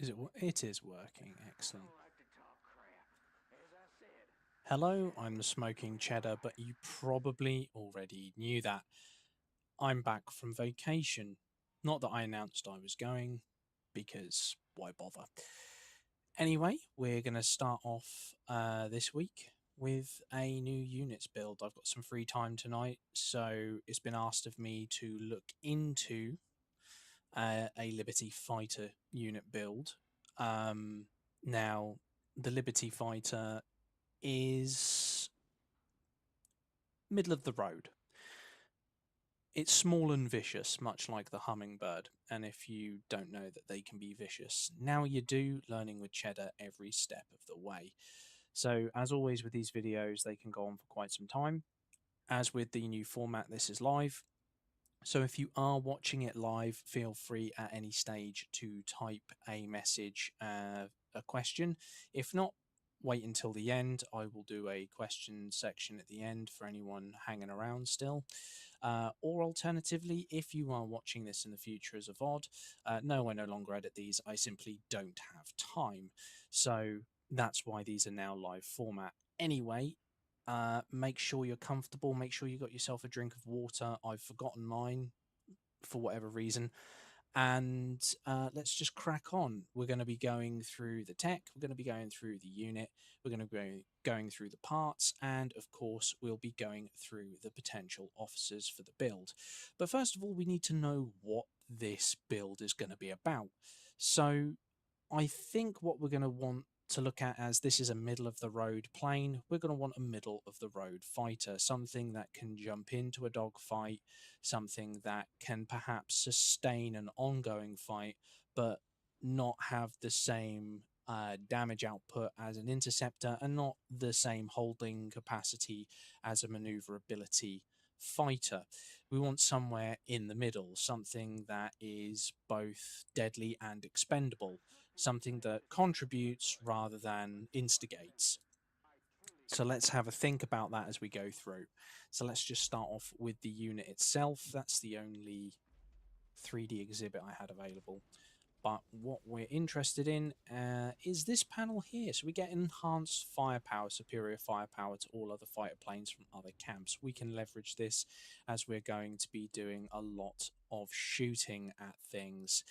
Is it? It is working. Excellent. Hello, I'm the Smoking Cheddar, but you probably already knew that. I'm back from vacation. Not that I announced I was going, because why bother? Anyway, we're going to start off this week with a new units build. I've got some free time tonight, so it's been asked of me to look into a Liberty Fighter unit build. Now, the Liberty Fighter is middle of the road. It's small and vicious, much like the hummingbird. And if you don't know that they can be vicious, now you do, learning with Cheddar every step of the way. So, as always with these videos, they can go on for quite some time. As with the new format, this is live. So, if you are watching it live, feel free at any stage to type a message, a question. If not, wait until the end. I will do a question section at the end for anyone hanging around still. Or alternatively, if you are watching this in the future as a VOD, no, I no longer edit these. I simply don't have time. So that's why these are now live format. Anyway, make sure you're comfortable. Make sure you got yourself a drink of water. I've forgotten mine for whatever reason. And let's just crack on. We're going to be going through the tech, we're going to be going through the unit, we're going to be going through the parts, and of course, we'll be going through the potential officers for the build. But first of all, we need to know what this build is going to be about. So I think what we're going to want to look at, as this is a middle of the road plane, we're going to want a middle of the road fighter, something that can jump into a dogfight, something that can perhaps sustain an ongoing fight, but not have the same damage output as an interceptor, and not the same holding capacity as a maneuverability fighter. We want somewhere in the middle, something that is both deadly and expendable, something that contributes rather than instigates. So let's have a think about that as we go through. So let's just start off with the unit itself. That's the only 3D exhibit I had available. But what we're interested in is this panel here. So we get enhanced firepower, superior firepower to all other fighter planes from other camps. We can leverage this as we're going to be doing a lot of shooting at things.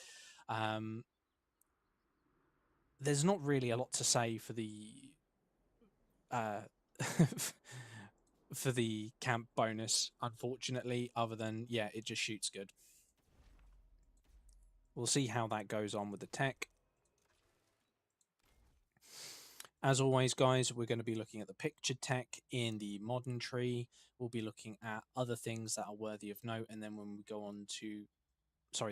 There's not really a lot to say for the uh, for the camp bonus, unfortunately, other than, yeah, it just shoots good. We'll see how that goes on with the tech. As always, guys, we're going to be looking at the picture tech in the modern tree. We'll be looking at other things that are worthy of note, and then when we go on to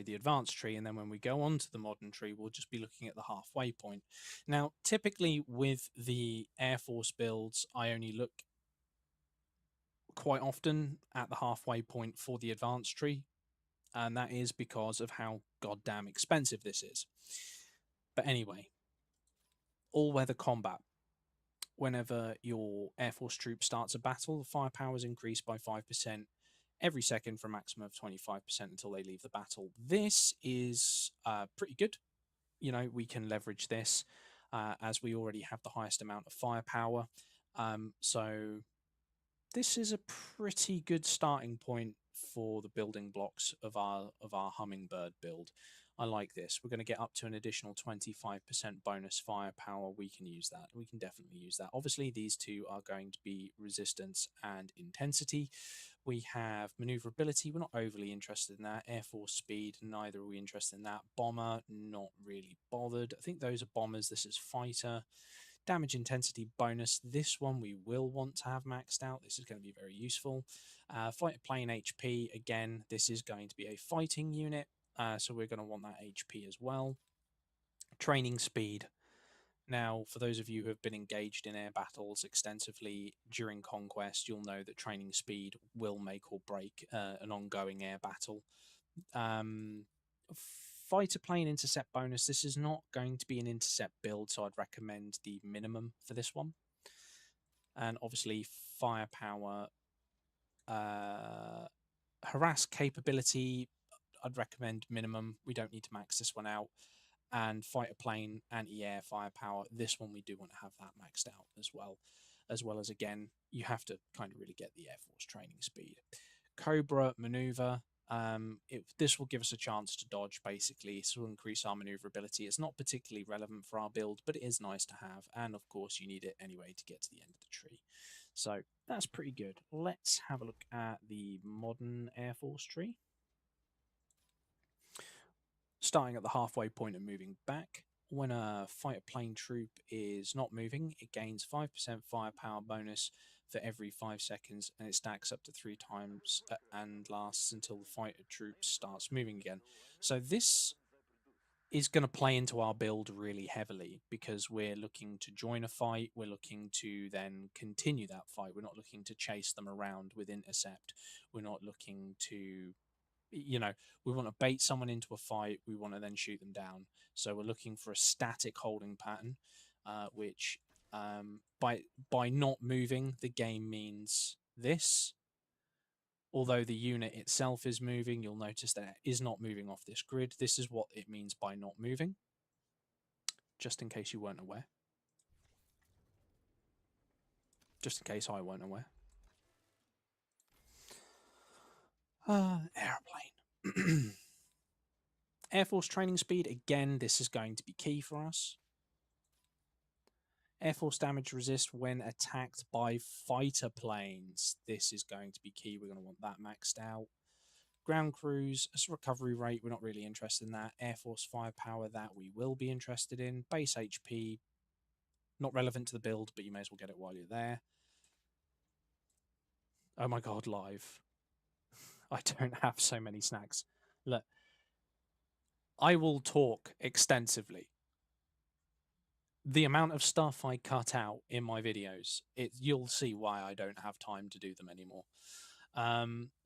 the advanced tree, and then when we go on to the modern tree, we'll just be looking at the halfway point. Now, typically with the Air Force builds, I only look quite often at the halfway point for the advanced tree, and that is because of how goddamn expensive this is. But anyway, all-weather combat. Whenever your Air Force troop starts a battle, the firepower is increased by 5% every second for a maximum of 25% until they leave the battle. This is pretty good. You know, we can leverage this as we already have the highest amount of firepower. So this is a pretty good starting point for the building blocks of our hummingbird build. I like this. We're going to get up to an additional 25% bonus firepower. We can use that. We can definitely use that. Obviously, these two are going to be resistance and intensity. We have maneuverability. We're not overly interested in that. Air Force speed, neither are we interested in that. Bomber, not really bothered. I think those are bombers. This is fighter. Damage intensity bonus. This one we will want to have maxed out. This is going to be very useful. Fighter plane HP. Again, this is going to be a fighting unit, so we're going to want that HP as well. Training speed. Now, for those of you who have been engaged in air battles extensively during Conquest, you'll know that training speed will make or break an ongoing air battle. Fighter plane intercept bonus. This is not going to be an intercept build, so I'd recommend the minimum for this one. And obviously, firepower, harass capability, I'd recommend minimum. We don't need to max this one out. and fighter plane, anti-air firepower. This one we do want to have that maxed out as well as again, you have to kind of really get the Air Force training speed. Cobra maneuver. This will give us a chance to dodge, basically. This will increase our maneuverability. It's not particularly relevant for our build, but it is nice to have. And of course, you need it anyway to get to the end of the tree. So that's pretty good. Let's have a look at the modern Air Force tree. Starting at the halfway point and moving back. When a fighter plane troop is not moving, it gains 5% firepower bonus for every 5 seconds, and it stacks up to 3 times and lasts until the fighter troop starts moving again. So this is going to play into our build really heavily because we're looking to join a fight, we're looking to then continue that fight, we're not looking to chase them around with intercept, we're not looking to, we want to bait someone into a fight, we want to then shoot them down. So we're looking for a static holding pattern, which by not moving, the game means this. Although the unit itself is moving, you'll notice that it is not moving off this grid. This is what it means by not moving, just in case you weren't aware. Just in case I weren't aware. Airplane. Air Force training speed, again, this is going to be key for us. Air Force damage resist when attacked by fighter planes. This is going to be key. We're going to want that maxed out. Ground cruise, as a recovery rate, we're not really interested in that. Air Force firepower, that we will be interested in. Base HP, not relevant to the build, but you may as well get it while you're there. Oh my god, live. I don't have so many snacks. Look, I will talk extensively. The amount of stuff I cut out in my videos, you'll see why I don't have time to do them anymore.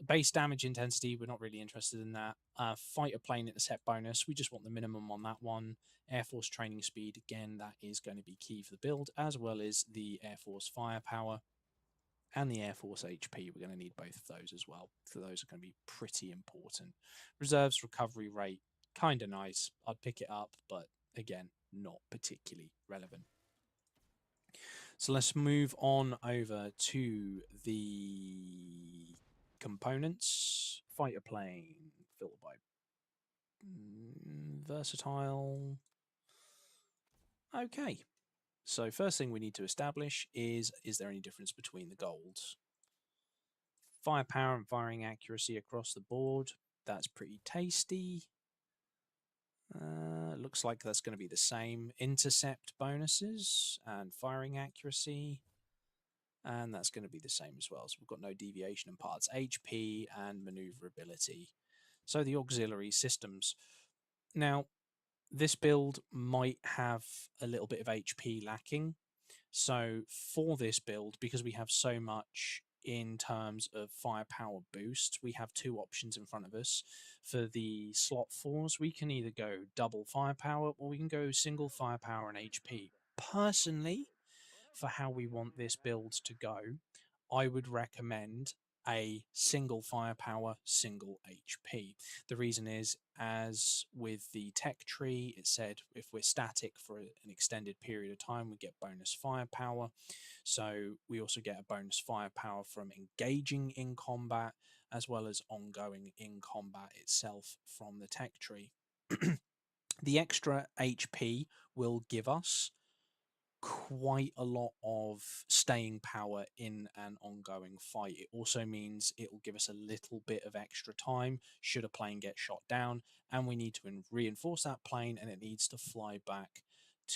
Base damage intensity, we're not really interested in that. Fighter plane intercept bonus, we just want the minimum on that one. Air Force training speed, again, that is going to be key for the build, as well as the Air Force firepower and the Air Force HP. We're going to need both of those as well. So those are going to be pretty important. Reserves recovery rate, kind of nice. I'd pick it up, but again, not particularly relevant. So let's move on over to the components. Fighter plane, filtered by versatile. Okay. So first thing we need to establish is there any difference between the golds? Firepower and firing accuracy across the board. That's pretty tasty. Looks like that's going to be the same. Intercept bonuses and firing accuracy. And that's going to be the same as well. So we've got no deviation in parts. HP and maneuverability. So the auxiliary systems. Now, this build might have a little bit of HP lacking. So for this build, because we have so much in terms of firepower boost, we have 2 options in front of us. For the slot 4s, we can either go double firepower or we can go single firepower and HP. Personally, for how we want this build to go, I would recommend a single firepower, single HP. The reason is, as with the tech tree, it said if we're static for an extended period of time, we get bonus firepower. So we also get a bonus firepower from engaging in combat, as well as ongoing in combat itself from the tech tree. The extra HP will give us quite a lot of staying power in an ongoing fight. It also means it will give us a little bit of extra time should a plane get shot down and we need to reinforce that plane and it needs to fly back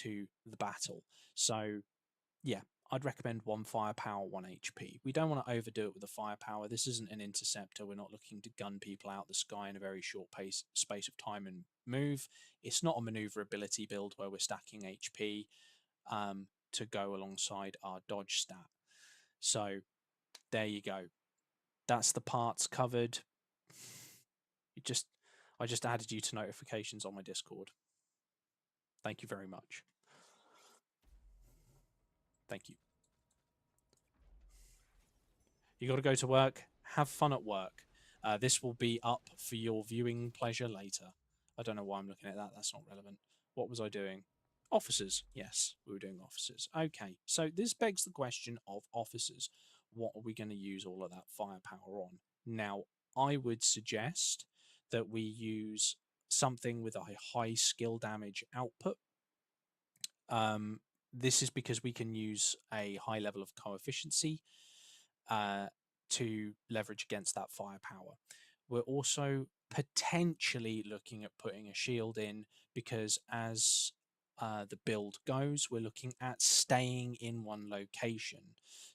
to the battle. So yeah, I'd recommend 1 firepower, 1 HP. We don't want to overdo it with the firepower. This isn't an interceptor. We're not looking to gun people out the sky in a very short space of time and move. It's not a maneuverability build where we're stacking HP to go alongside our dodge stat. So there you go. That's the parts covered. I just added you to notifications on my Discord. Thank you very much. Thank you. You got to go to work. Have fun at work. This will be up for your viewing pleasure later. I don't know why I'm looking at that. That's not relevant. What was I doing? Officers. Yes, we were doing officers. Okay, so this begs the question of officers. What are we going to use all of that firepower on? Now, I would suggest that we use something with a high skill damage output. Um, this is because we can use a high level of coefficiency uh, to leverage against that firepower. We're also potentially looking at putting a shield in because as the build goes, we're looking at staying in one location.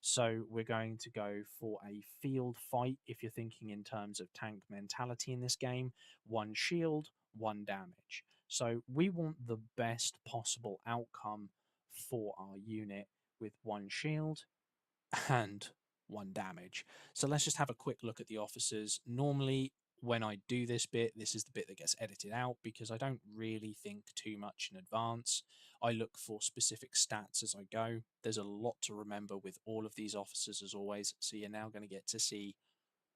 So we're going to go for a field fight if you're thinking in terms of tank mentality in this game. One shield, one damage. So we want the best possible outcome for our unit with one shield and one damage. So let's just have a quick look at the officers. Normally, when I do this bit, this is the bit that gets edited out because I don't really think too much in advance. I look for specific stats as I go. There's a lot to remember with all of these officers, as always. So you're now going to get to see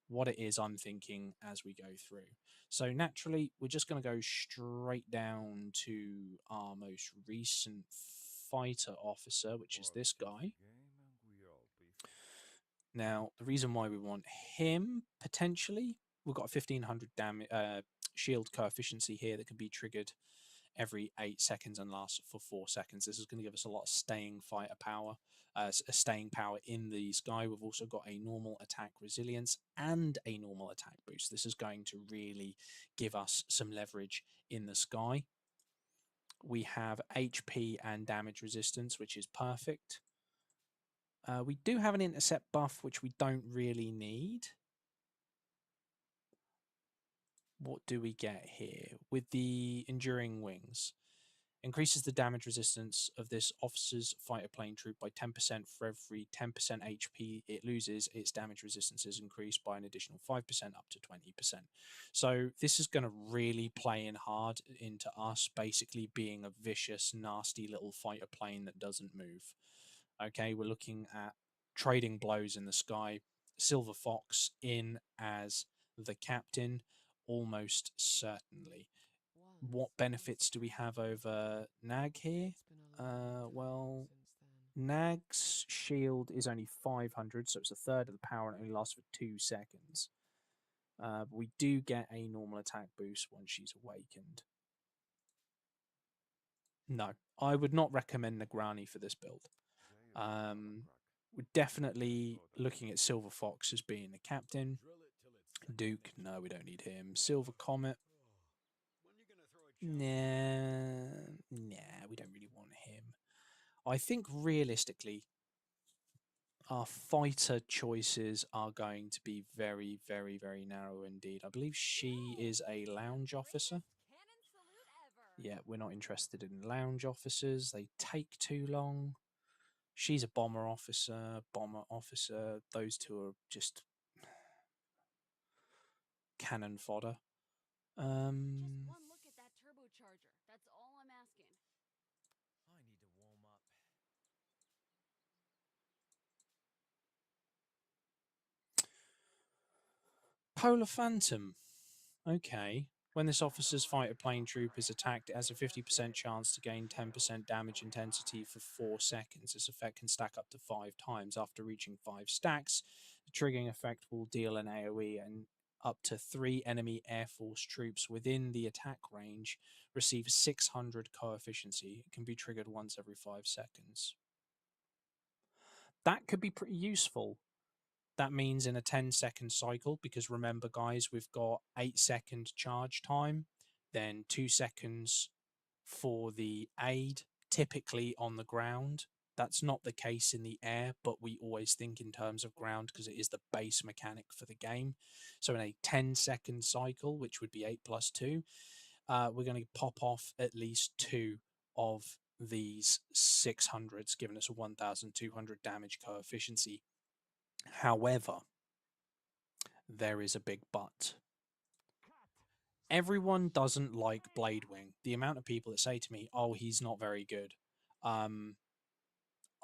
what it is I'm thinking as we go through. So naturally, we're just going to go straight down to our most recent fighter officer, which is this guy. Now, the reason why we want him potentially, we've got a 1500 damage shield coefficiency here that can be triggered every 8 seconds and lasts for 4 seconds. This is going to give us a lot of staying fighter power, a staying power in the sky. We've also got a normal attack resilience and a normal attack boost. This is going to really give us some leverage in the sky. We have HP and damage resistance, which is perfect. We do have an intercept buff, which we don't really need. What do we get here? With the Enduring Wings, increases the damage resistance of this officer's fighter plane troop by 10% for every 10% HP it loses. Its damage resistance is increased by an additional 5% up to 20%. So this is going to really play in hard into us basically being a vicious, nasty little fighter plane that doesn't move. Okay, we're looking at trading blows in the sky. Silver Fox in as the captain, almost certainly. What benefits do we have over Nag here? Well, Nag's shield is only 500, so it's a third of the power and it only lasts for 2 seconds. But we do get a normal attack boost once she's awakened. No, I would not recommend Negrani for this build. We're definitely looking at Silver Fox as being the captain. Duke, no, we don't need him. Silver Comet, nah, we don't really want him. I think realistically, our fighter choices are going to be very, very, very narrow indeed. I believe she is a lounge officer. Yeah, we're not interested in lounge officers. They take too long. She's a bomber officer, bomber officer. Those two are just cannon fodder. Just one look at that turbocharger. That's all I'm asking. I need to warm up. Polar Phantom. Okay. When this officer's fighter plane troop is attacked, it has a 50% chance to gain 10% damage intensity for 4 seconds. This effect can stack up to 5 times. After reaching 5 stacks, the triggering effect will deal an AoE and up to 3 enemy Air Force troops within the attack range receive 600 coefficiency. It can be triggered once every 5 seconds. That could be pretty useful. That means in a 10-second cycle, because remember, guys, we've got 8-second charge time, then 2 seconds for the aid, typically on the ground. That's not the case in the air, but we always think in terms of ground because it is the base mechanic for the game. So in a 10-second cycle, which would be 8 plus 2, we're going to pop off at least 2 of these 600s, giving us a 1,200 damage coefficiency. However, there is a big but. Everyone doesn't like Bladewing. The amount of people that say to me, "Oh, he's not very good,"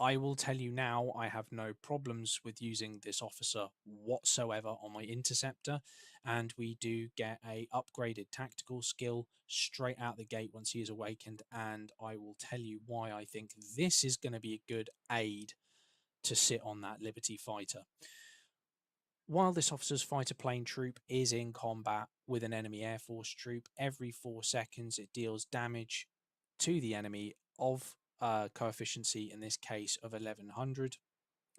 I will tell you now, I have no problems with using this officer whatsoever on my interceptor, and we do get a upgraded tactical skill straight out the gate once he is awakened, and I will tell you why I think this is going to be a good aid to sit on that Liberty fighter. While this officer's fighter plane troop is in combat with an enemy Air Force troop, every 4 seconds it deals damage to the enemy of coefficiency, in this case of 1100.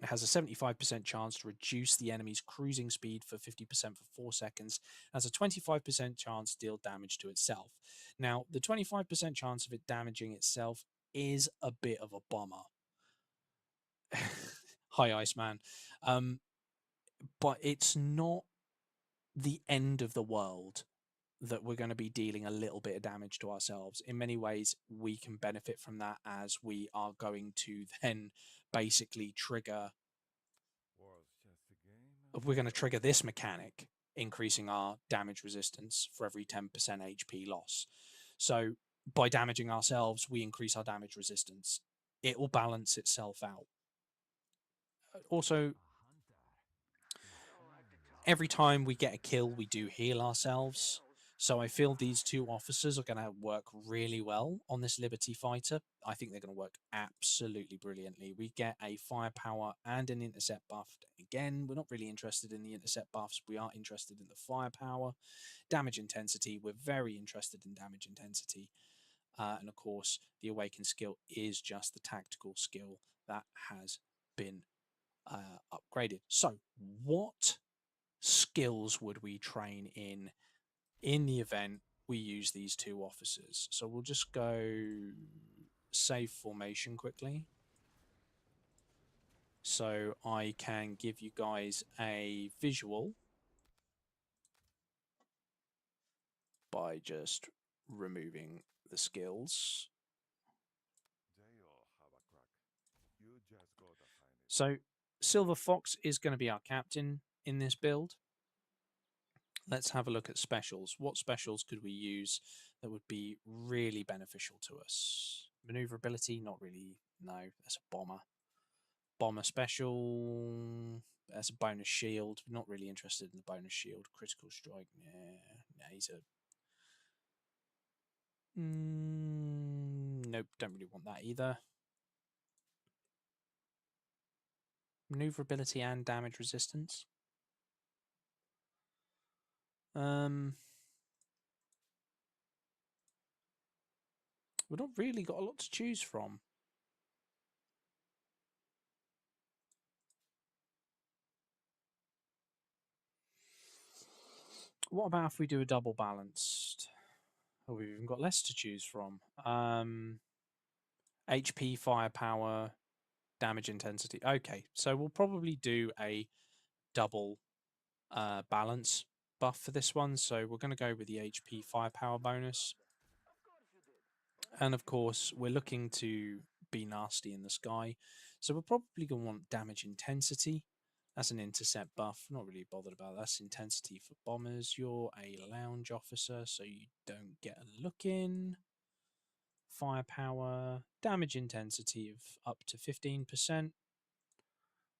It has a 75% chance to reduce the enemy's cruising speed for 50% for 4 seconds, has a 25% chance to deal damage to itself. Now, the 25% chance of it damaging itself is a bit of a bummer. Hi, Iceman. But it's not the end of the world that we're going to be dealing a little bit of damage to ourselves. In many ways, we can benefit from that, as we are going to then basically trigger. We're going to trigger this mechanic, increasing our damage resistance for every 10% HP loss. So by damaging ourselves, we increase our damage resistance. It will balance itself out. Also, every time we get a kill, we do heal ourselves. So I feel these two officers are going to work really well on this Liberty fighter. I think they're going to work absolutely brilliantly. We get a firepower and an intercept buff. Again, we're not really interested in the intercept buffs. We are interested in the firepower. Damage intensity, we're very interested in damage intensity. And of course, the awakened skill is just the tactical skill that has been upgraded. So what skills would we train in the event we use these two officers? So we'll just go save formation quickly, so I can give you guys a visual by just removing the skills. So Silver Fox is going to be our captain in this build. Let's have a look at specials. What specials could we use that would be really beneficial to us? Maneuverability, not really. No, that's a bomber. Bomber special. That's a bonus shield. Not really interested in the bonus shield. Critical strike. Nah, he's a. Nope, don't really want that either. Maneuverability and damage resistance. We've not really got a lot to choose from. What about if we do a double balanced? Oh, we've even got less to choose from. HP, firepower, damage intensity. Okay, so we'll probably do a double balance buff for this one. So we're going to go with the HP firepower bonus. And of course, we're looking to be nasty in the sky. So we're probably going to want damage intensity. That's an intercept buff. Not really bothered about that. That's intensity for bombers. You're a lounge officer, so you don't get a look in. Firepower, damage intensity of up to 15%.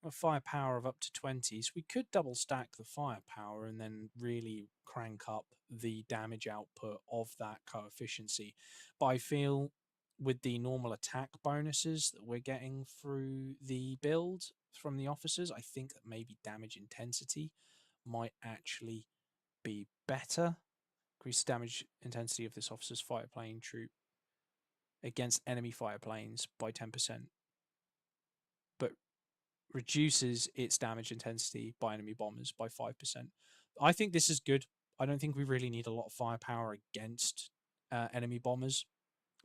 A firepower of up to 20. So we could double stack the firepower and then really crank up the damage output of that coefficiency. But I feel with the normal attack bonuses that we're getting through the build from the officers, I think that maybe damage intensity might actually be better. Increase damage intensity of this officer's fighter plane troop against enemy fighter planes by 10%. But reduces its damage intensity by enemy bombers by 5%. I think this is good. I don't think we really need a lot of firepower against enemy bombers.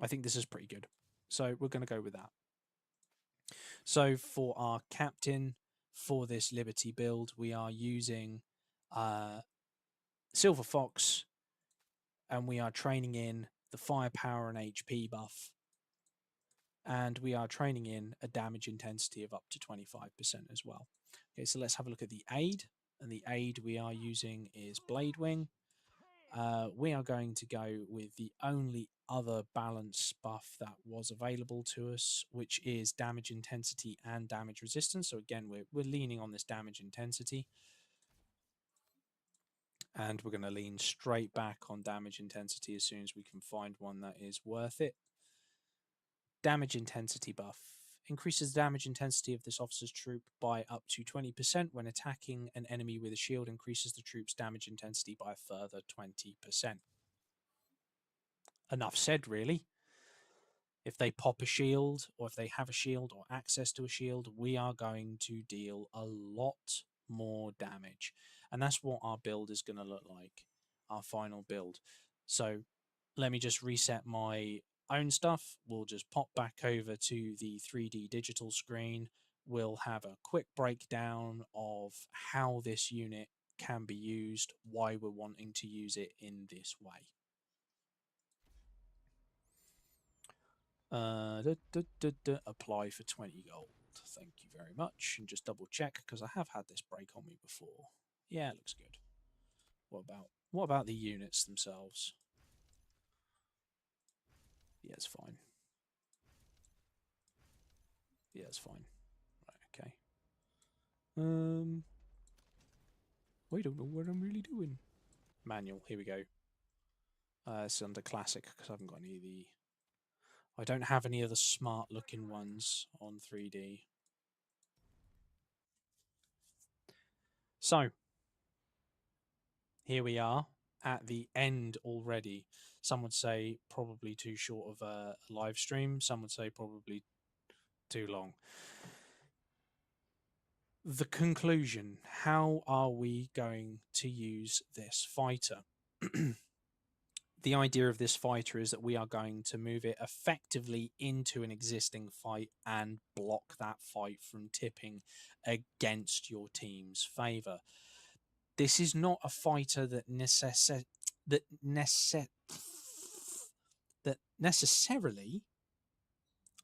I think this is pretty good. So we're going to go with that. So for our captain for this Liberty build, we are using Silver Fox, and we are training in the firepower and HP buff. And we are training in a damage intensity of up to 25% as well. Okay, so let's have a look at the aid. And the aid we are using is Blade Wing. We are going to go with the only other balance buff that was available to us, which is damage intensity and damage resistance. So again, we're leaning on this damage intensity. And we're going to lean straight back on damage intensity as soon as we can find one that is worth it. Damage intensity buff increases the damage intensity of this officer's troop by up to 20% when attacking an enemy with a shield, increases the troop's damage intensity by a further 20%. Enough said, really. If they pop a shield, or if they have a shield or access to a shield, we are going to deal a lot more damage. And that's what our build is going to look like, our final build. So let me just reset my own stuff. We'll just pop back over to the 3D digital screen. We'll have a quick breakdown of how this unit can be used, why we're wanting to use it in this way. Apply for 20 gold. Thank you very much. And just double check because I have had this break on me before. Yeah, it looks good. What about the units themselves? Yeah, it's fine. Yeah, it's fine. Right, okay. I don't know what I'm really doing. Manual, here we go. It's under classic because I haven't got any of the... I don't have any of the smart looking ones on 3D. So, here we are at the end already. Some would say probably too short of a live stream. Some would say probably too long. The conclusion, how are we going to use this fighter? The idea of this fighter is that we are going to move it effectively into an existing fight and block that fight from tipping against your team's favour. This is not a fighter that necessarily,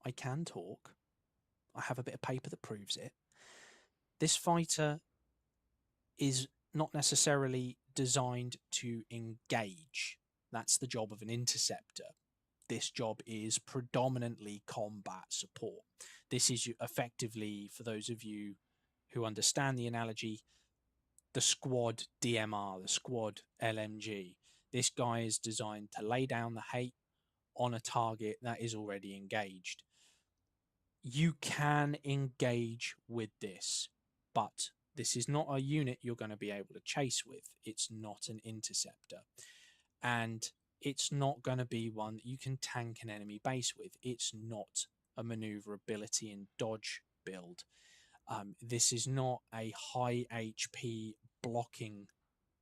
I can talk. I have a bit of paper that proves it. This fighter is not necessarily designed to engage. That's the job of an interceptor. This job is predominantly combat support. This is effectively, for those of you who understand the analogy, the squad DMR, the squad LMG. This guy is designed to lay down the hate on a target that is already engaged. You can engage with this, but this is not a unit you're going to be able to chase with. It's not an interceptor. And it's not going to be one that you can tank an enemy base with. It's not a maneuverability and dodge build. This is not a high HP blocking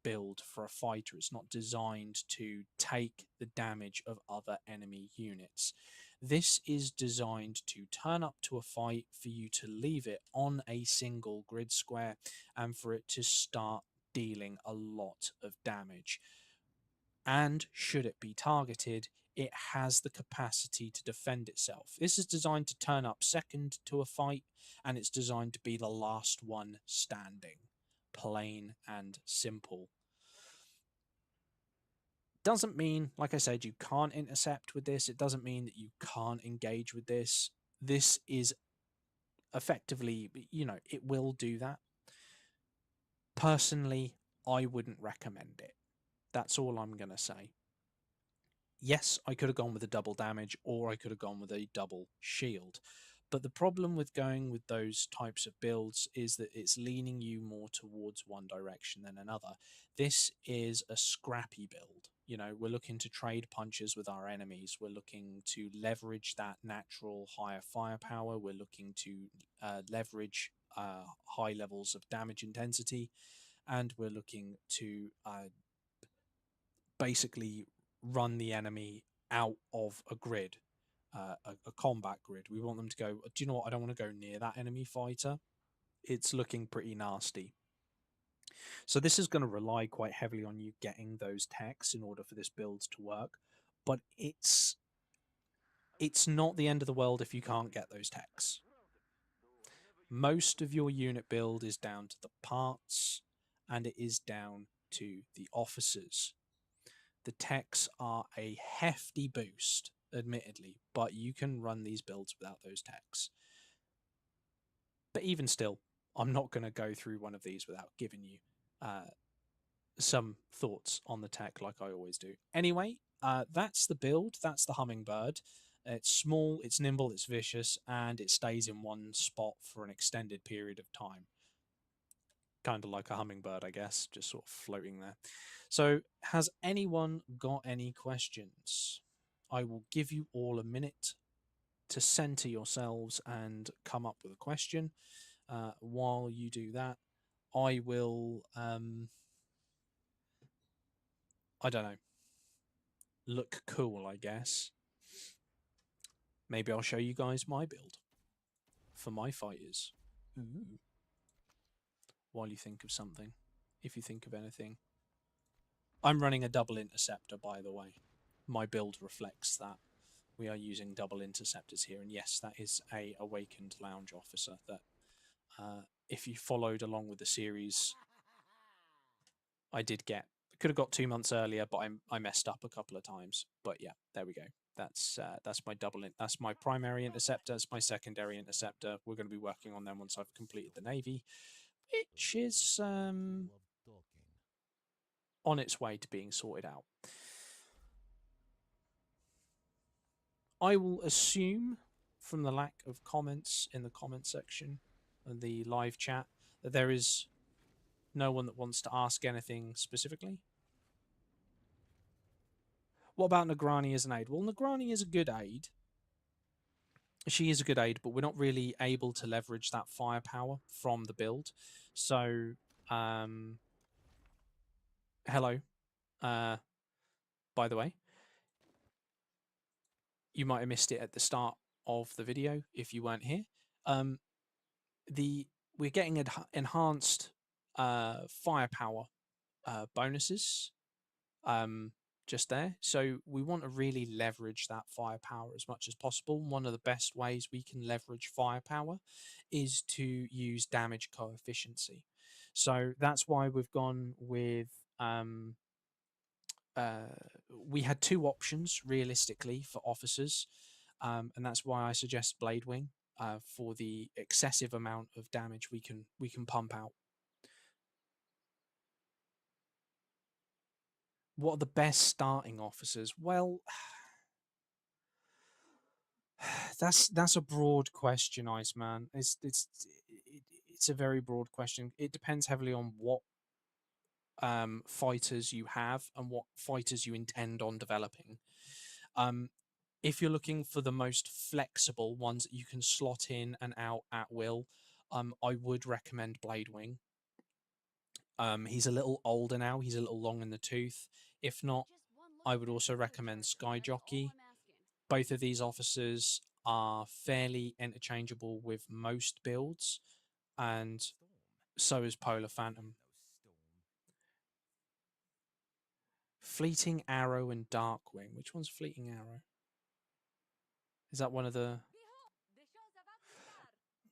build for a fighter. It's not designed to take the damage of other enemy units. This is designed to turn up to a fight, for you to leave it on a single grid square, and for it to start dealing a lot of damage. And should it be targeted, it has the capacity to defend itself. This is designed to turn up second to a fight, and it's designed to be the last one standing. Plain and simple. Doesn't mean, like I said, you can't intercept with this. It doesn't mean that you can't engage with this. This is effectively, it will do that. Personally, I wouldn't recommend it. That's all I'm going to say. Yes, I could have gone with a double damage, or I could have gone with a double shield. But the problem with going with those types of builds is that it's leaning you more towards one direction than another. This is a scrappy build. We're looking to trade punches with our enemies. We're looking to leverage that natural higher firepower. We're looking to leverage high levels of damage intensity. And we're looking to basically run the enemy out of a grid, a combat grid. We want them to go, do you know what? I don't want to go near that enemy fighter. It's looking pretty nasty. So this is going to rely quite heavily on you getting those techs in order for this build to work. But it's not the end of the world if you can't get those techs. Most of your unit build is down to the parts, and it is down to the officers. The techs are a hefty boost, admittedly, but you can run these builds without those techs. But even still, I'm not going to go through one of these without giving you some thoughts on the tech like I always do. Anyway, that's the build. That's the hummingbird. It's small, it's nimble, it's vicious, and it stays in one spot for an extended period of time. Kind of like a hummingbird, I guess, just sort of floating there. So, has anyone got any questions? I will give you all a minute to center yourselves and come up with a question. While you do that, I will, I don't know, look cool, I guess. Maybe I'll show you guys my build for my fighters. Ooh. While you think of something, if you think of anything. I'm running a double interceptor, by the way. My build reflects that. We are using double interceptors here, and yes, that is a awakened lounge officer that, if you followed along with the series, I did get. Could have got 2 months earlier, but I messed up a couple of times. But yeah, there we go. That's my that's my primary interceptor. That's my secondary interceptor. We're going to be working on them once I've completed the navy, which is on its way to being sorted out. I will assume from the lack of comments in the comment section and the live chat that there is no one that wants to ask anything specifically. What about Negrani as an aid? Well, Negrani is a good aid. She is a good aid, but we're not really able to leverage that firepower from the build. So, hello. By the way, you might have missed it at the start of the video if you weren't here. We're getting enhanced firepower bonuses just there. So we want to really leverage that firepower as much as possible. One of the best ways we can leverage firepower is to use damage coefficiency. So that's why we've gone with we had two options realistically for officers, and that's why I suggest Blade Wing for the excessive amount of damage we can pump out. What are the best starting officers? Well, that's a broad question, Iceman. It's a very broad question. It depends heavily on what fighters you have and what fighters you intend on developing. If you're looking for the most flexible ones that you can slot in and out at will, I would recommend Blade Wing. He's a little older now. He's a little long in the tooth. If not, I would also recommend Sky Jockey. Both of these officers are fairly interchangeable with most builds, and so is Polar Phantom. Fleeting Arrow and Darkwing. Which one's Fleeting Arrow? Is that one of the...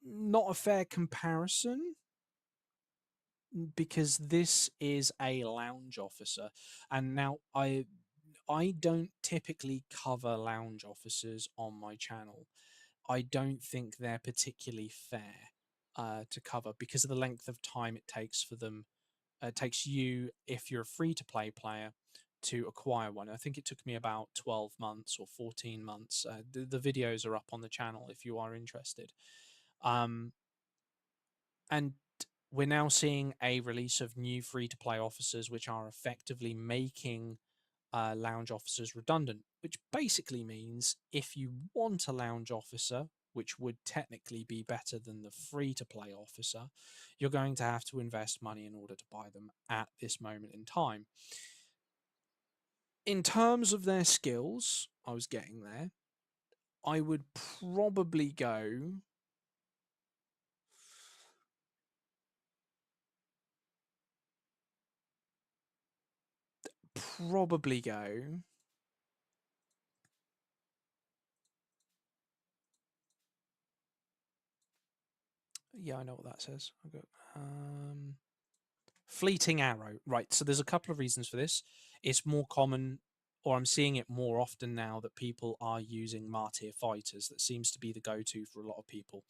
Not a fair comparison, because this is a lounge officer, and now I don't typically cover lounge officers on my channel. I don't think they're particularly fair to cover because of the length of time it takes for them. It takes you, if you're a free-to-play player, to acquire one. I think it took me about 12 months or 14 months. The videos are up on the channel if you are interested. And we're now seeing a release of new free-to-play officers, which are effectively making lounge officers redundant, which basically means if you want a lounge officer, which would technically be better than the free-to-play officer, you're going to have to invest money in order to buy them at this moment in time. In terms of their skills, I was getting there, I would probably go... Yeah, I know what that says. I've got Fleeting Arrow. Right, so there's a couple of reasons for this. It's more common or I'm seeing it more often now that people are using Martyr fighters. That seems to be the go-to for a lot of people.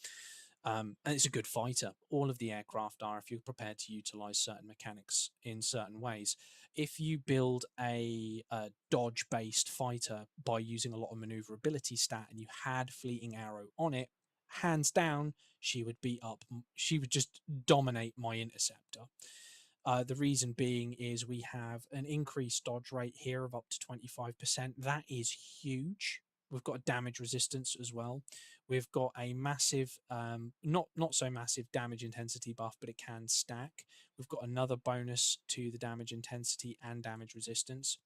And it's a good fighter. All of the aircraft are, if you're prepared to utilize certain mechanics in certain ways. If you build a dodge-based fighter by using a lot of maneuverability stat and you had Fleeting Arrow on it, hands down, she would beat up. She would just dominate my interceptor. The reason being is we have an increased dodge rate here of up to 25%. That is huge. We've got a damage resistance as well. We've got a massive, not so massive damage intensity buff, but it can stack. We've got another bonus to the damage intensity and damage resistance.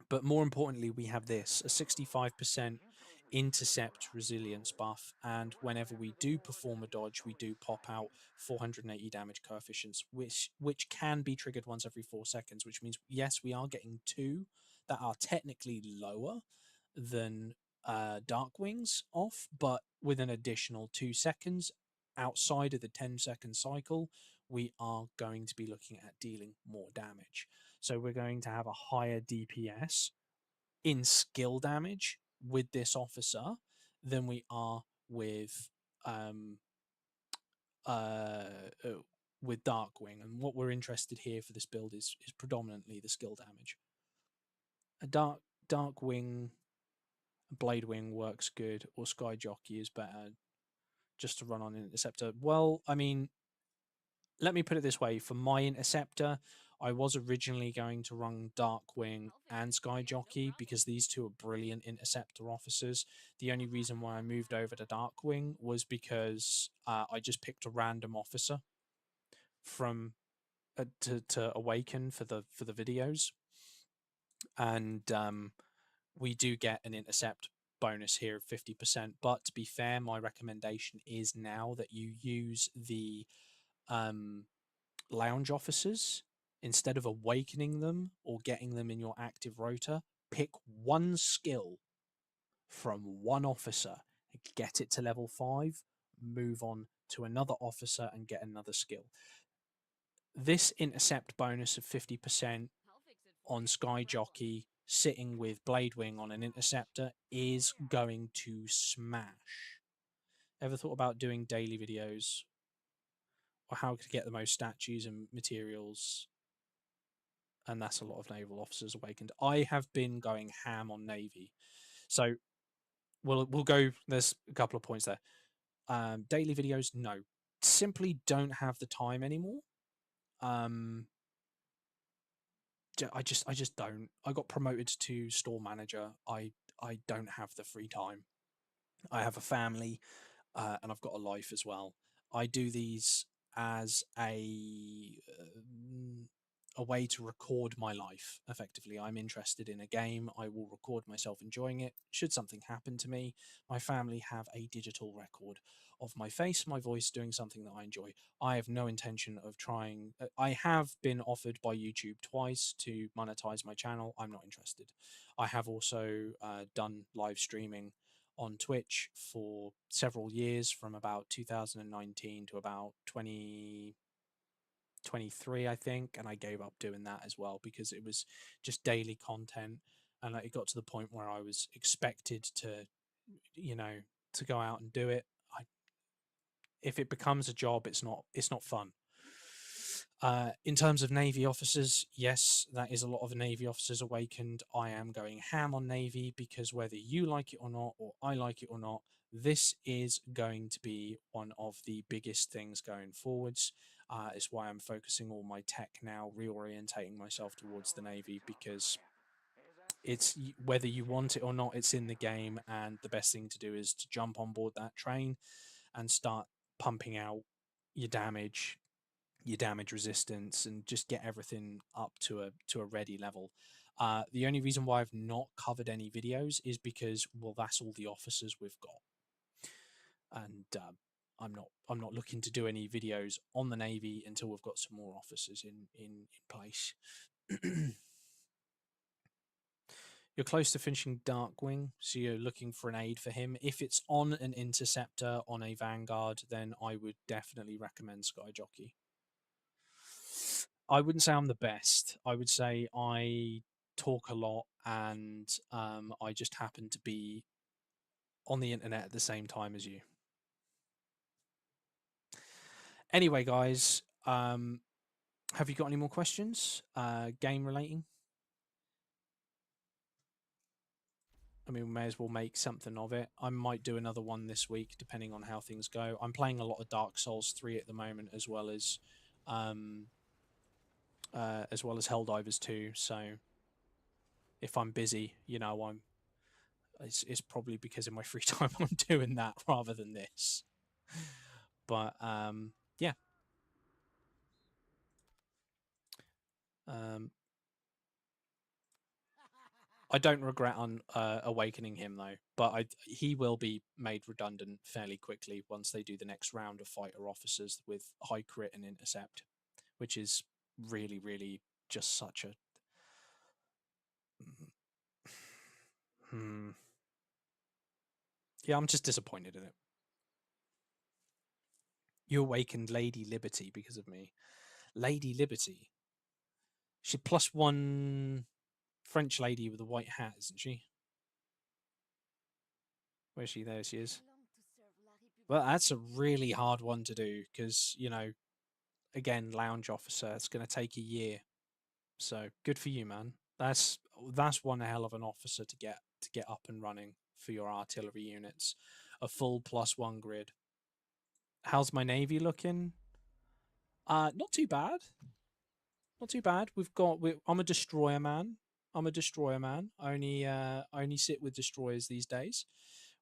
But more importantly, we have this, a 65% intercept resilience buff, and whenever we do perform a dodge, we do pop out 480 damage coefficients, which can be triggered once every 4 seconds, which means yes, we are getting two that are technically lower than Darkwing's off, but with an additional 2 seconds outside of the 10-second cycle, we are going to be looking at dealing more damage. So we're going to have a higher DPS in skill damage with this officer than we are um, uh, uh, with Darkwing. And what we're interested here for this build is predominantly the skill damage. A Darkwing, Bladewing works good, or Sky Jockey is better just to run on Interceptor. Well, I mean, let me put it this way: for my Interceptor, I was originally going to run Darkwing and Sky Jockey because these two are brilliant Interceptor officers. The only reason why I moved over to Darkwing was because I just picked a random officer from to awaken for the videos, and we do get an intercept bonus here of 50%. But to be fair, my recommendation is now that you use the lounge officers instead of awakening them or getting them in your active rota. Pick one skill from one officer, get it to level 5, move on to another officer and get another skill. This intercept bonus of 50% on Sky Jockey sitting with Bladewing on an interceptor is going to smash. Ever thought about doing daily videos or how to get the most statues and materials? And that's a lot of naval officers awakened. I have been going ham on Navy. So we'll go, there's a couple of points there. Daily videos, no. Simply don't have the time anymore. I just don't. I got promoted to store manager. I don't have the free time. I have a family, and I've got a life as well. I do these as a way to record my life. Effectively, I'm interested in a game. I will record myself enjoying it. Should something happen to me, my family have a digital record of my face, my voice, doing something that I enjoy. I have no intention of trying. I have been offered by YouTube twice to monetize my channel. I'm not interested. I have also done live streaming on Twitch for several years, from about 2019 to about 2023, I think, and I gave up doing that as well because it was just daily content, and it got to the point where I was expected to, you know, to go out and do it. If it becomes a job, it's not fun. In terms of Navy officers, yes, that is a lot of Navy officers awakened. I am going ham on Navy because whether you like it or not, or I like it or not, this is going to be one of the biggest things going forwards. It's why I'm focusing all my tech now, reorientating myself towards the Navy, because it's whether you want it or not, it's in the game, and the best thing to do is to jump on board that train and start pumping out your damage, your damage resistance, and just get everything up to a ready level. The only reason why I've not covered any videos is because, well, that's all the officers we've got, and I'm not looking to do any videos on the Navy until we've got some more officers in place. You're close to finishing Darkwing, so you're looking for an aid for him. If it's on an interceptor on a Vanguard, then I would definitely recommend Sky Jockey. I wouldn't say I'm the best. I would say I talk a lot, and I just happen to be on the internet at the same time as you. Anyway, guys, have you got any more questions? Game relating? I mean, we may as well make something of it. I might do another one this week, depending on how things go. I'm playing a lot of Dark Souls 3 at the moment, um, as well as Helldivers 2. So if I'm busy, it's probably because in my free time I'm doing that rather than this. But yeah. I don't regret on awakening him though, but he will be made redundant fairly quickly once they do the next round of fighter officers with high crit and intercept, which is really, really just such a. Hmm. Yeah, I'm just disappointed in it. You awakened Lady Liberty because of me. Lady Liberty. She +1 French lady with a white hat, isn't she? Where's she? There she is. Well, that's a really hard one to do because, again, lounge officer, it's going to take a year. So good for you, man. That's one hell of an officer to get up and running for your artillery units. A full +1 grid. How's my navy looking? Not too bad. Not too bad. I'm a destroyer man. I'm a destroyer man. I only sit with destroyers these days.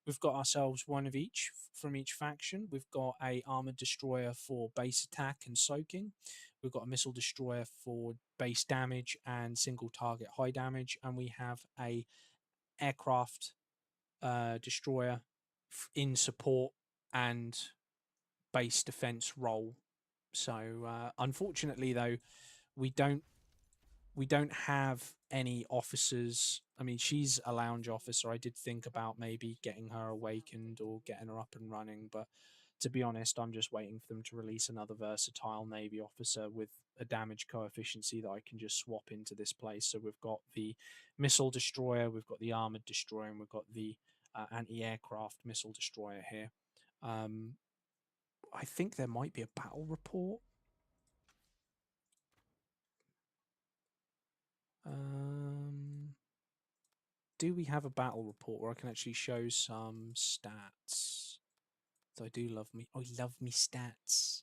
We've got ourselves one of each from each faction. We've got a armored destroyer for base attack and soaking. We've got a missile destroyer for base damage and single target high damage, and we have a aircraft destroyer in support and base defense role. So unfortunately, though, we don't we don't have any officers. I mean, she's a lounge officer. I did think about maybe getting her awakened or getting her up and running, but to be honest, I'm just waiting for them to release another versatile Navy officer with a damage coefficient that I can just swap into this place. So we've got the missile destroyer, we've got the armored destroyer, and we've got the anti-aircraft missile destroyer here. I think there might be a battle report. Do we have a battle report where I can actually show some stats? So I do love me. I love me stats.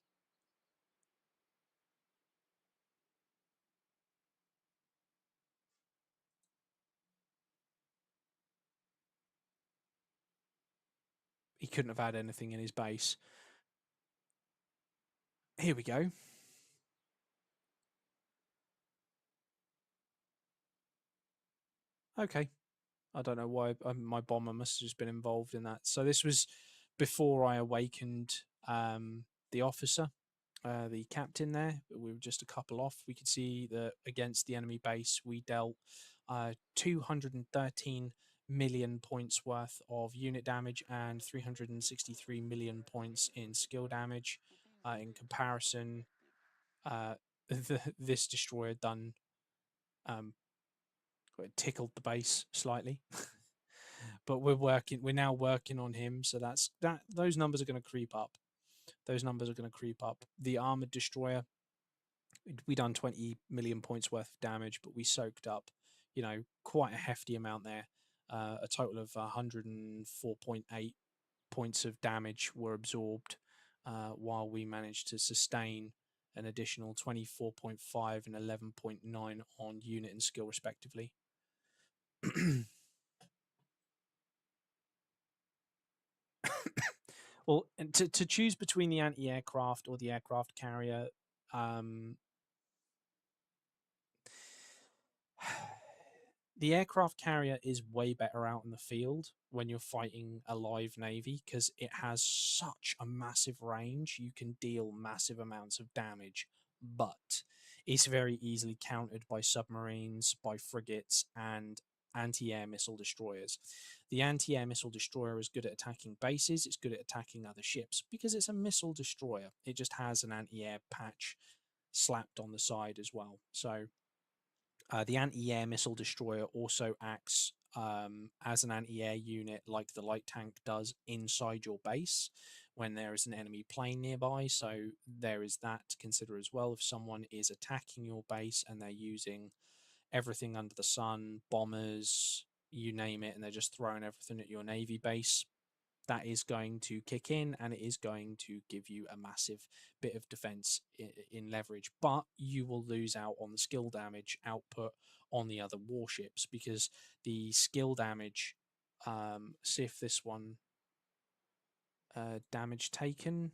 He couldn't have had anything in his base. Here we go. Okay. I don't know why my bomber must have just been involved in that. So this was before I awakened the officer, the captain there. We were just a couple off. We could see that against the enemy base, we dealt 213 million points worth of unit damage and 363 million points in skill damage. In comparison, this destroyer done tickled the base slightly. But we're now working on him, so those numbers are going to creep up. Those numbers are going to creep up. The armored destroyer, we done 20 million points worth of damage, but we soaked up, quite a hefty amount there. A total of 104.8 points of damage were absorbed, while we managed to sustain an additional 24.5 and 11.9 on unit and skill respectively. Well, and to choose between the anti-aircraft or the aircraft carrier, the aircraft carrier is way better out in the field when you're fighting a live navy because it has such a massive range. You can deal massive amounts of damage, but it's very easily countered by submarines, by frigates, and anti-air missile destroyers. The anti-air missile destroyer is good at attacking bases. It's good at attacking other ships because it's a missile destroyer. It just has an anti-air patch slapped on the side as well. So The anti-air missile destroyer also acts as an anti-air unit like the light tank does inside your base when there is an enemy plane nearby. So there is that to consider as well. If someone is attacking your base and they're using everything under the sun, bombers, you name it, and they're just throwing everything at your navy base, that is going to kick in and it is going to give you a massive bit of defense in leverage, but you will lose out on the skill damage output on the other warships because the skill damage, see if this one, damage taken,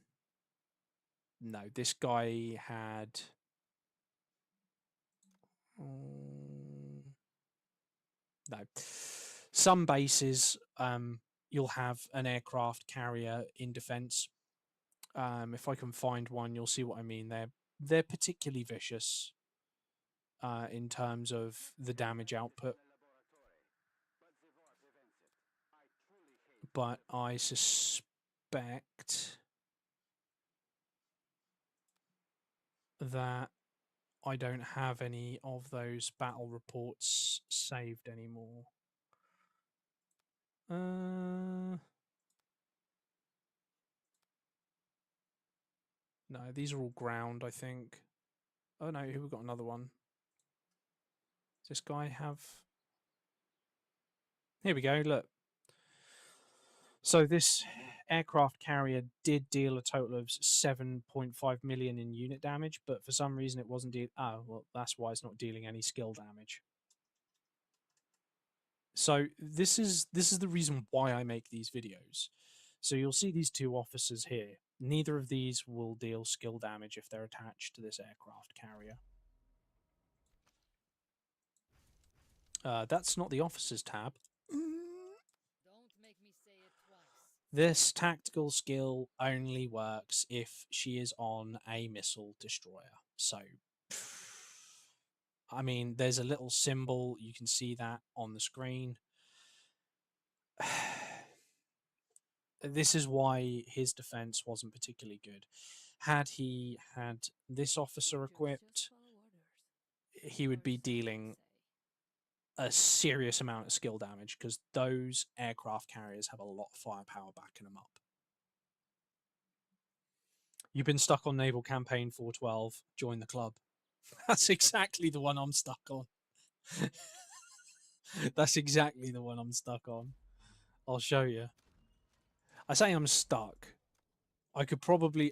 no, this guy had no, some bases, you'll have an aircraft carrier in defense. If I can find one, you'll see what I mean. They're particularly vicious in terms of the damage output, but I suspect that I don't have any of those battle reports saved anymore. No, these are all ground, I think. Oh no, here we've got another one. Does this guy have... Here we go, look. So this aircraft carrier did deal a total of 7.5 million in unit damage, but for some reason it wasn't dealing... Oh, well, that's why it's not dealing any skill damage. So this is the reason why I make these videos. So you'll see these two officers here. Neither of these will deal skill damage if they're attached to this aircraft carrier. That's not the officers tab. Don't make me say it twice. This tactical skill only works if she is on a missile destroyer. So, I mean, there's a little symbol. You can see that on the screen. This is why his defense wasn't particularly good. Had he had this officer equipped, he would be dealing a serious amount of skill damage because those aircraft carriers have a lot of firepower backing them up. You've been stuck on Naval Campaign 412, join the club. That's exactly the one I'm stuck on. That's exactly the one I'm stuck on. I'll show you. I say I'm stuck. I could probably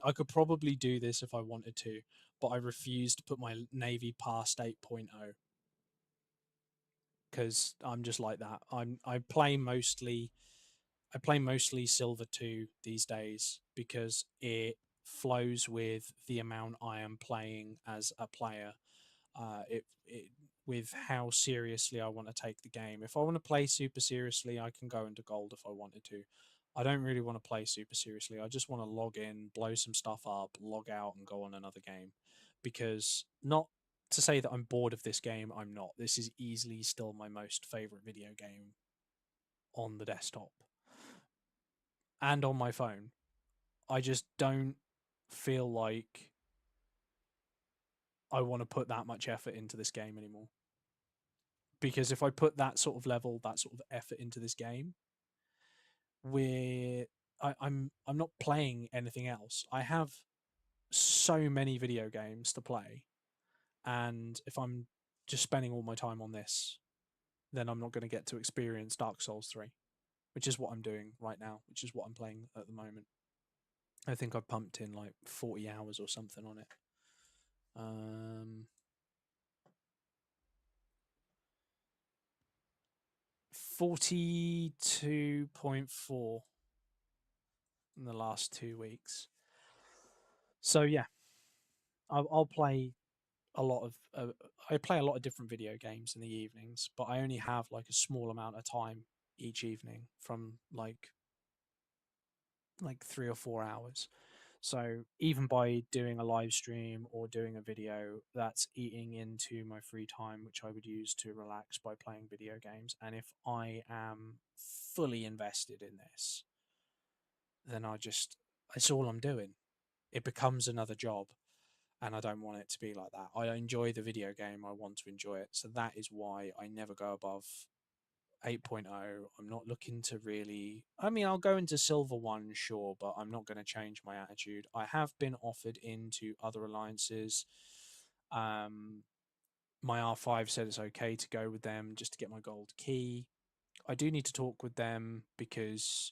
do this if I wanted to, but I refuse to put my Navy past 8.0 because I'm just like that. I play mostly Silver 2 these days because it flows with the amount I am playing as a player. With how seriously I want to take the game. If I want to play super seriously, I can go into gold if I wanted to. I don't really want to play super seriously. I just want to log in, blow some stuff up, log out, and go on another game. Because not to say that I'm bored of this game, I'm not. This is easily still my most favorite video game on the desktop and on my phone. I just don't feel like I want to put that much effort into this game anymore. Because if I put that sort of level, that sort of effort into this game, I'm not playing anything else. I have so many video games to play, and if I'm just spending all my time on this, then I'm not going to get to experience Dark Souls 3, which is what I'm doing right now, which is what I'm playing at the moment. I think I've pumped in like 40 hours or something on it. 42.4 in the last 2 weeks. So yeah, I'll play a lot of I play a lot of different video games in the evenings, but I only have like a small amount of time each evening from like 3 or 4 hours. So even by doing a live stream or doing a video, that's eating into my free time, which I would use to relax by playing video games. And if I am fully invested in this, then it's all I'm doing. It becomes another job. and I don't want it to be like that. I enjoy the video game. I want to enjoy it. So that is why I never go above 8.0. I'm not looking to really. I mean, I'll go into Silver 1, sure, but I'm not going to change my attitude. I have been offered into other alliances. My R5 said it's okay to go with them just to get my gold key. I do need to talk with them because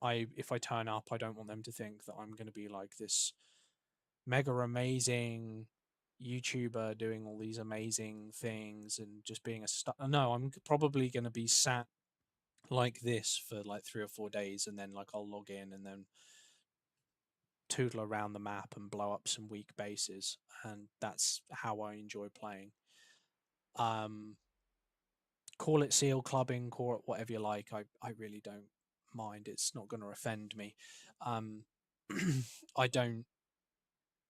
if I turn up, I don't want them to think that I'm going to be like this mega amazing YouTuber doing all these amazing things and just being a star. No, I'm probably going to be sat like this for like 3 or 4 days, and then like I'll log in and then tootle around the map and blow up some weak bases, and that's how I enjoy playing. Um, Call it seal clubbing, call it whatever you like. I really don't mind. It's not going to offend me. Um, I don't.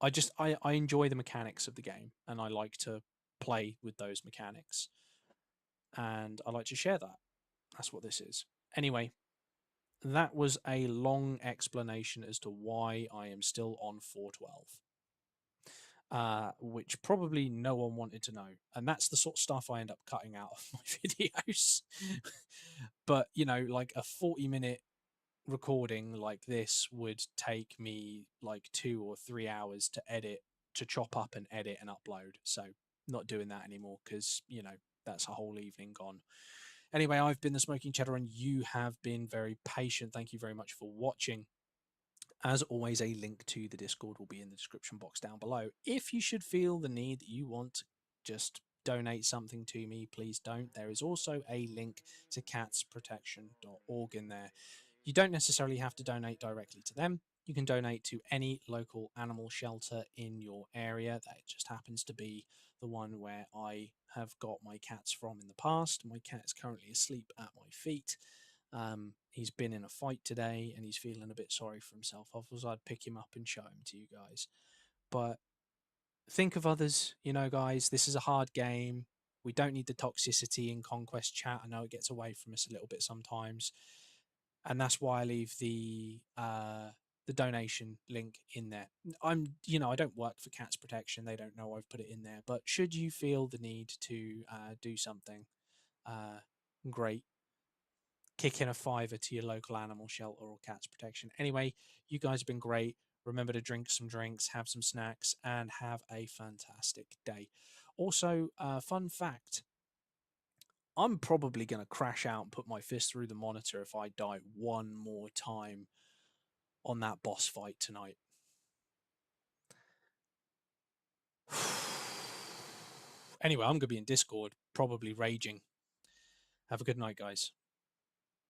I enjoy the mechanics of the game, and I like to play with those mechanics, and I like to share that. That's what this is. Anyway, that was a long explanation as to why I am still on 412. Which probably no one wanted to know. And that's the sort of stuff I end up cutting out of my videos. But, like a 40-minute recording like this would take me like 2 or 3 hours to edit, to chop up and edit and upload. So, not doing that anymore because, that's a whole evening gone. Anyway, I've been the Smoking Cheddar and you have been very patient. Thank you very much for watching. As always, a link to the Discord will be in the description box down below. If you should feel the need that you want to just donate something to me, please don't. There is also a link to catsprotection.org in there. You don't necessarily have to donate directly to them. You can donate to any local animal shelter in your area. That just happens to be the one where I have got my cats from in the past. My cat is currently asleep at my feet. He's been in a fight today and he's feeling a bit sorry for himself. I thought I'd pick him up and show him to you guys. But think of others, guys. This is a hard game. We don't need the toxicity in Conquest chat. I know it gets away from us a little bit sometimes. And that's why I leave the donation link in there. I don't work for Cats Protection. They don't know I've put it in there. But should you feel the need to do something, great, kick in a fiver to your local animal shelter or Cats Protection. Anyway, you guys have been great. Remember to drink some drinks, have some snacks, and have a fantastic day. Also, fun fact, I'm probably going to crash out and put my fist through the monitor if I die one more time on that boss fight tonight. Anyway, I'm going to be in Discord, probably raging. Have a good night, guys.